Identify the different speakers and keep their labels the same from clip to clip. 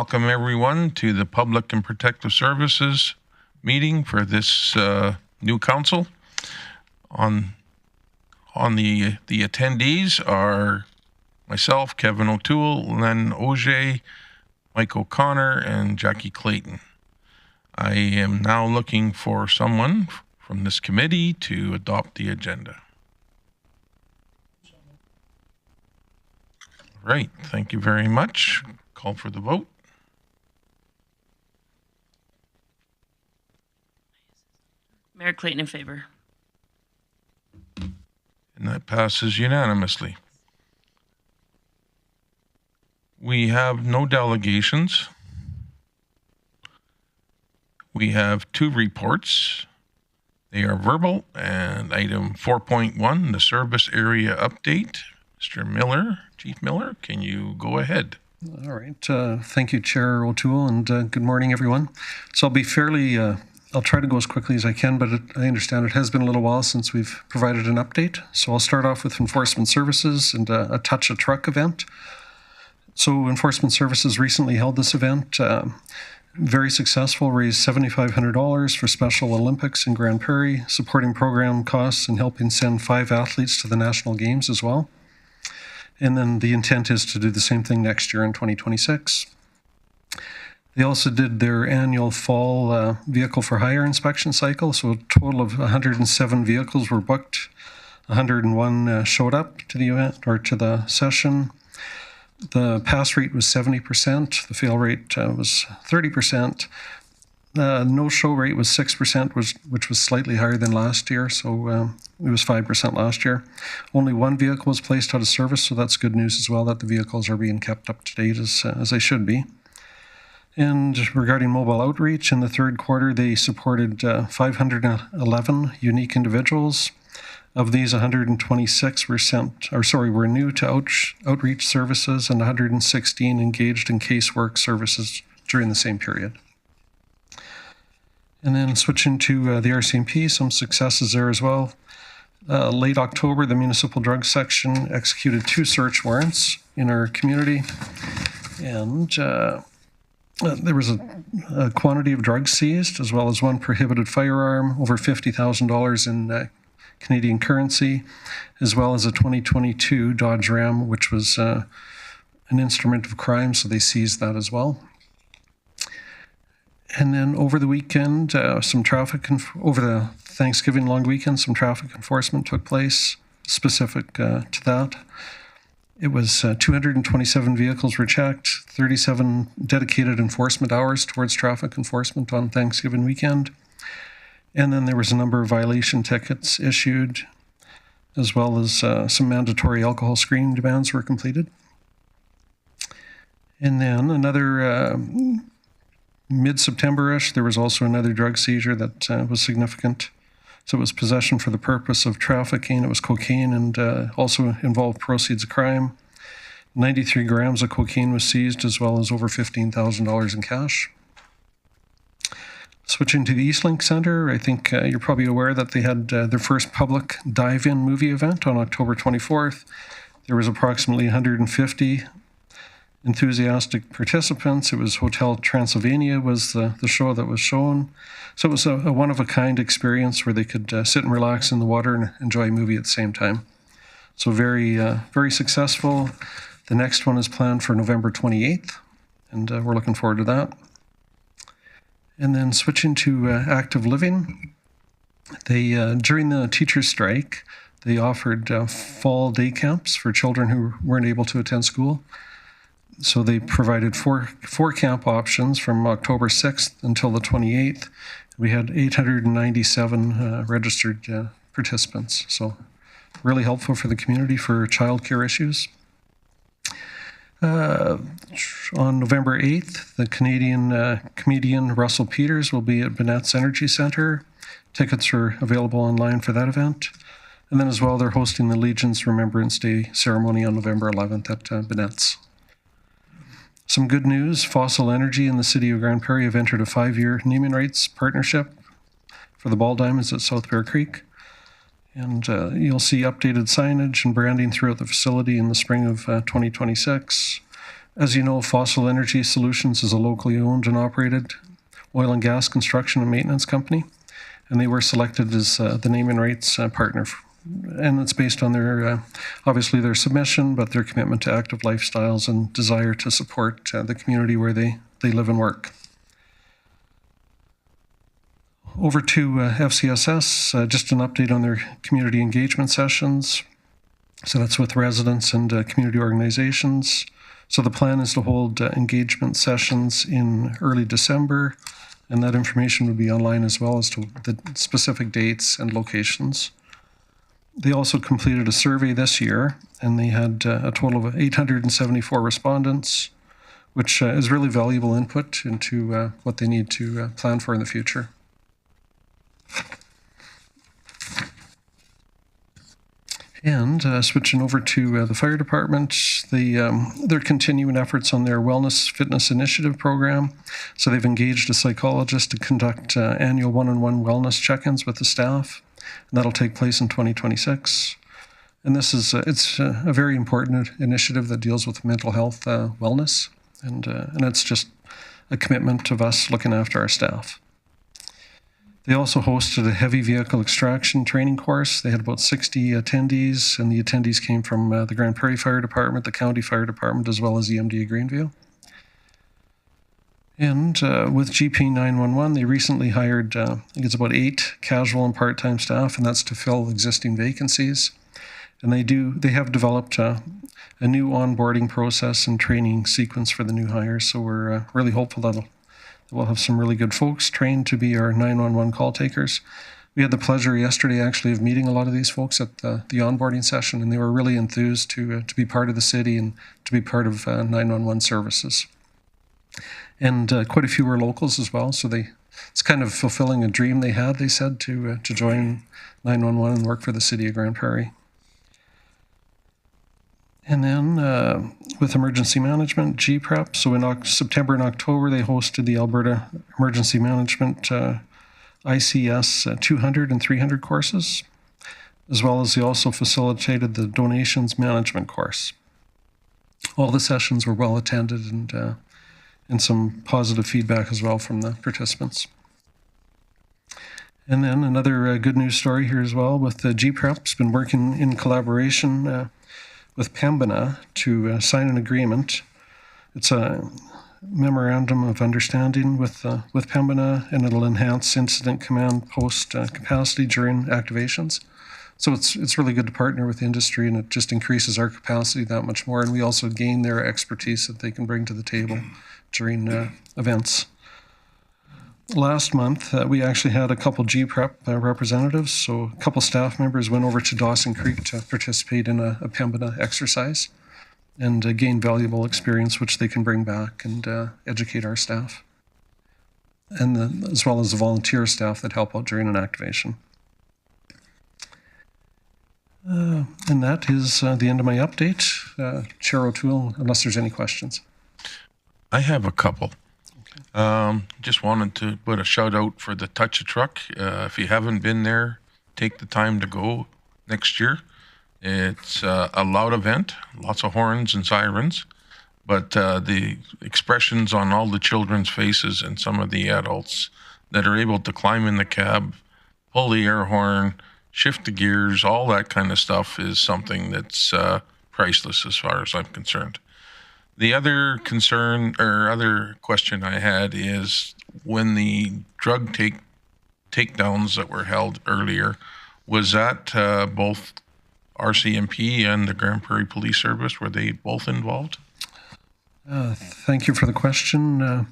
Speaker 1: Welcome everyone to the Public and Protective Services meeting for this new council. On the attendees are myself, Kevin O'Toole, Len Auger, Mike O'Connor, and Jackie Clayton. I am now looking for someone from this committee to adopt the agenda. Right, thank you very much. Call for the vote.
Speaker 2: Mayor Clayton in favor.
Speaker 1: And that passes unanimously. We have no delegations. We have 2 reports. They are verbal, and item 4.1, the service area update. Mr. Miller, Chief Miller, can you go ahead?
Speaker 3: All right. Thank you, Chair O'Toole, and good morning, everyone. So I'll be fairly, I'll try to go as quickly as I can, but I understand it has been a little while since we've provided an update. So I'll start off with Enforcement Services and a Touch a Truck event. So Enforcement Services recently held this event. Very successful, raised $7,500 for Special Olympics in Grande Prairie, supporting program costs and helping send 5 athletes to the National Games as well. And then the intent is to do the same thing next year in 2026. They also did their annual fall vehicle for hire inspection cycle. So a total of 107 vehicles were booked. 101 showed up to the event or to the session. The pass rate was 70%. The fail rate was 30%. No-show rate was 6%, which was slightly higher than last year. So it was 5% last year. Only 1 vehicle was placed out of service, so that's good news as well, that the vehicles are being kept up to date as they should be. And regarding mobile outreach, in the 3rd quarter, they supported 511 unique individuals. Of these, 126 were new to outreach services, and 116 engaged in casework services during the same period. And then switching to the RCMP, some successes there as well. Late October, the Municipal Drug Section executed 2 search warrants in our community, and there was a quantity of drugs seized, as well as 1 prohibited firearm, over $50,000 in Canadian currency, as well as a 2022 Dodge Ram, which was an instrument of crime, so they seized that as well. And then over the weekend, over the Thanksgiving long weekend, some traffic enforcement took place specific to that. It was 227 vehicles were checked, 37 dedicated enforcement hours towards traffic enforcement on Thanksgiving weekend. And then there was a number of violation tickets issued, as well as some mandatory alcohol screening demands were completed. And then another mid-September-ish, there was also another drug seizure that was significant. So it was possession for the purpose of trafficking. It was cocaine and also involved proceeds of crime. 93 grams of cocaine was seized, as well as over $15,000 in cash. Switching to the Eastlink Centre, I think you're probably aware that they had their first public dive-in movie event on October 24th. There was approximately 150 enthusiastic participants. It was Hotel Transylvania was the show that was shown. So it was a one-of-a-kind experience where they could sit and relax in the water and enjoy a movie at the same time. So very, very successful. The next one is planned for November 28th, and we're looking forward to that. And then switching to active living, they during the teacher strike, they offered fall day camps for children who weren't able to attend school. So they provided four camp options from October 6th until the 28th. We had 897 registered participants. So really helpful for the community for childcare issues. On November 8th, the Canadian comedian Russell Peters will be at Bennett's Energy Centre. Tickets are available online for that event. And then as well, they're hosting the Legion's Remembrance Day ceremony on November 11th at Bennett's. Some good news, Fossil Energy and the City of Grande Prairie have entered a 5-year naming rights partnership for the ball diamonds at South Bear Creek. And you'll see updated signage and branding throughout the facility in the spring of 2026. As you know, Fossil Energy Solutions is a locally owned and operated oil and gas construction and maintenance company, and they were selected as the naming rights partner. And it's based on their, obviously their submission, but their commitment to active lifestyles and desire to support the community where they live and work. Over to FCSS, just an update on their community engagement sessions. So that's with residents and community organizations. So the plan is to hold engagement sessions in early December, and that information would be online as well as to the specific dates and locations. They also completed a survey this year, and they had a total of 874 respondents, which is really valuable input into what they need to plan for in the future. And switching over to the fire department, they're continuing efforts on their wellness fitness initiative program. So they've engaged a psychologist to conduct annual one-on-one wellness check-ins with the staff, and that'll take place in 2026. And this is it's a very important initiative that deals with mental health wellness, and it's just a commitment of us looking after our staff. They also hosted a heavy vehicle extraction training course. They had about 60 attendees, and the attendees came from the Grande Prairie Fire Department, the County Fire Department, as well as EMD Greenville. And with GP 911, they recently hired, I think it's about 8 casual and part-time staff, and that's to fill existing vacancies. And they have developed a new onboarding process and training sequence for the new hires, so we're really hopeful that we'll have some really good folks trained to be our 911 call takers. We had the pleasure yesterday actually of meeting a lot of these folks at the onboarding session, and they were really enthused to be part of the city and to be part of 911 services. And quite a few were locals as well, so it's kind of fulfilling a dream they had, they said, to join 911 and work for the city of Grande Prairie. And then with emergency management, GPREP, so in September and October, they hosted the Alberta Emergency Management ICS 200 and 300 courses, as well as they also facilitated the donations management course. All the sessions were well attended and some positive feedback as well from the participants. And then another good news story here as well with the GPREP's been working in collaboration with Pembina to sign an agreement. It's a memorandum of understanding with Pembina, and it'll enhance incident command post capacity during activations. So it's really good to partner with the industry, and it just increases our capacity that much more. And we also gain their expertise that they can bring to the table during events. Last month, we actually had a couple GPREP representatives, so a couple staff members went over to Dawson Creek to participate in a Pembina exercise and gain valuable experience, which they can bring back and educate our staff, and as well as the volunteer staff that help out during an activation. And that is the end of my update. Chair O'Toole, unless there's any questions.
Speaker 1: I have a couple. Just wanted to put a shout out for the Touch a Truck. If you haven't been there, take the time to go next year. It's a loud event, lots of horns and sirens, but the expressions on all the children's faces and some of the adults that are able to climb in the cab, pull the air horn, shift the gears, all that kind of stuff is something that's priceless as far as I'm concerned. The other concern or other question I had is when the drug takedowns that were held earlier, was that both RCMP and the Grande Prairie Police Service, were they both involved?
Speaker 3: Thank you for the question.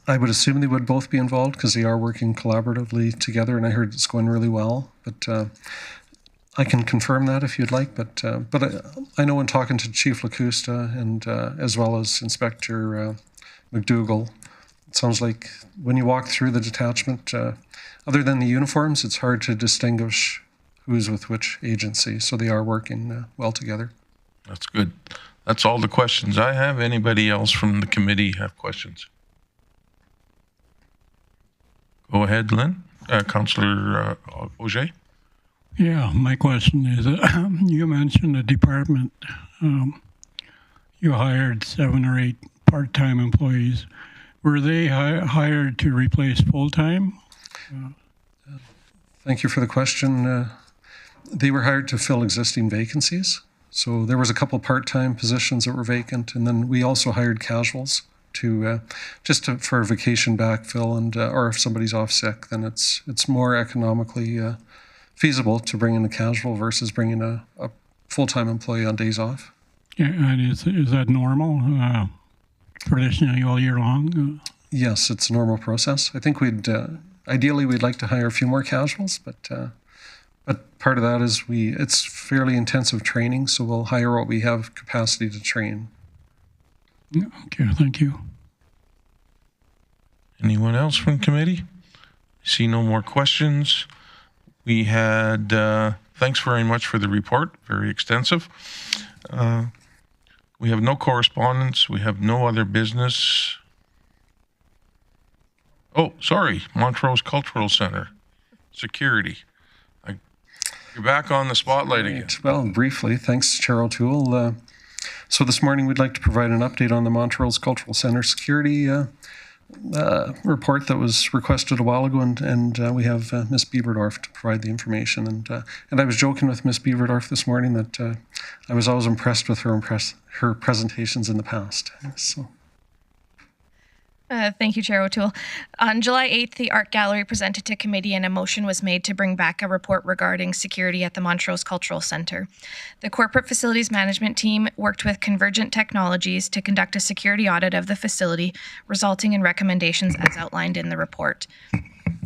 Speaker 3: I would assume they would both be involved because they are working collaboratively together, and I heard it's going really well. But I can confirm that if you'd like, but I know in talking to Chief Lacusta and as well as Inspector McDougall, it sounds like when you walk through the detachment, other than the uniforms, it's hard to distinguish who's with which agency. So they are working well together.
Speaker 1: That's good. That's all the questions I have. Anybody else from the committee have questions? Go ahead, Lynn. Councillor Auger.
Speaker 4: Yeah, my question is, you mentioned the department. You you hired 7 or 8 part-time employees. Were they hired to replace full-time?
Speaker 3: Thank you for the question. They were hired to fill existing vacancies. So there was a couple part-time positions that were vacant, and then we also hired casuals to for vacation backfill, and or if somebody's off sick, then it's more economically feasible to bring in a casual versus bringing a full-time employee on days off.
Speaker 4: Yeah, and is that normal? Traditionally all year long?
Speaker 3: Yes, it's a normal process. I think ideally we'd like to hire a few more casuals, but part of that is it's fairly intensive training, so we'll hire what we have capacity to train.
Speaker 4: Yeah, okay, thank you.
Speaker 1: Anyone else from committee? See no more questions. We had, thanks very much for the report, very extensive. We have no correspondence. We have no other business. Oh, sorry, Montrose Cultural Center, security. You're back on the spotlight again.
Speaker 3: Well, briefly, thanks, Chair O'Toole. So this morning we'd like to provide an update on the Montrose Cultural Center security report that was requested a while ago, and we have Ms. Bieberdorf to provide the information. And I was joking with Ms. Bieberdorf this morning that I was always impressed with her presentations in the past. So.
Speaker 5: Thank you, Chair O'Toole. On July 8th, the Art Gallery presented to committee and a motion was made to bring back a report regarding security at the Montrose Cultural Center. The corporate facilities management team worked with Convergent Technologies to conduct a security audit of the facility, resulting in recommendations as outlined in the report.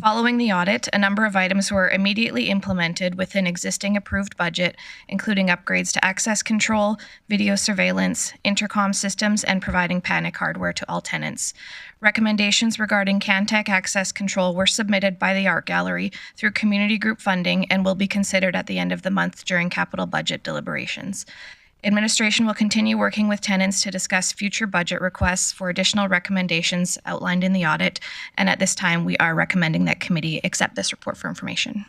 Speaker 5: Following the audit, a number of items were immediately implemented within existing approved budget, including upgrades to access control, video surveillance, intercom systems, and providing panic hardware to all tenants. Recommendations regarding CanTech access control were submitted by the Art Gallery through community group funding and will be considered at the end of the month during capital budget deliberations. Administration will continue working with tenants to discuss future budget requests for additional recommendations outlined in the audit, and at this time, we are recommending that committee accept this report for information.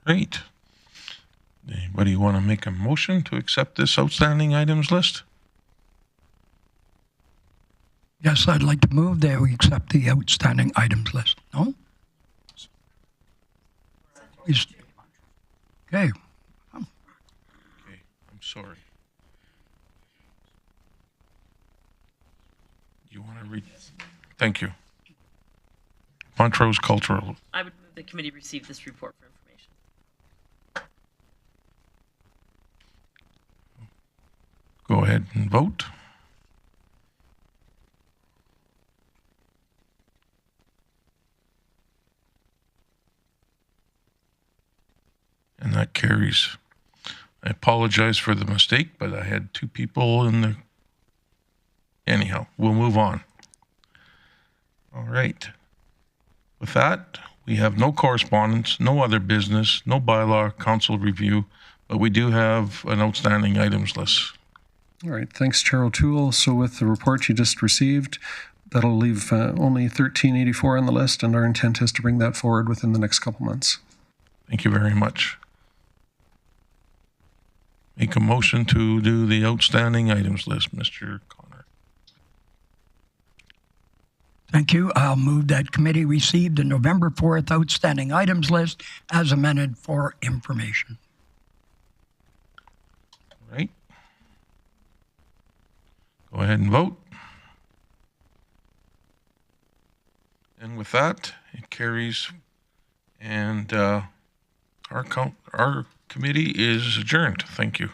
Speaker 1: Great. Anybody want to make a motion to accept this outstanding items list?
Speaker 6: Yes, I'd like to move that we accept the outstanding items list. No? Okay.
Speaker 1: Sorry. You want to read? Thank you. Montrose Cultural.
Speaker 2: I would move the committee receive this report for information.
Speaker 1: Go ahead and vote. And that carries. I apologize for the mistake, but I had 2 people in the... Anyhow, we'll move on. All right. With that, we have no correspondence, no other business, no bylaw, council review, but we do have an outstanding items list.
Speaker 3: All right. Thanks, Chair O'Toole. So with the report you just received, that'll leave only 1384 on the list, and our intent is to bring that forward within the next couple months.
Speaker 1: Thank you very much. Make a motion to do the outstanding items list, Mr. Connor.
Speaker 6: Thank you. I'll move that committee receive the November 4th outstanding items list as amended for information.
Speaker 1: All right. Go ahead and vote. And with that, it carries, and our committee is adjourned. Thank you.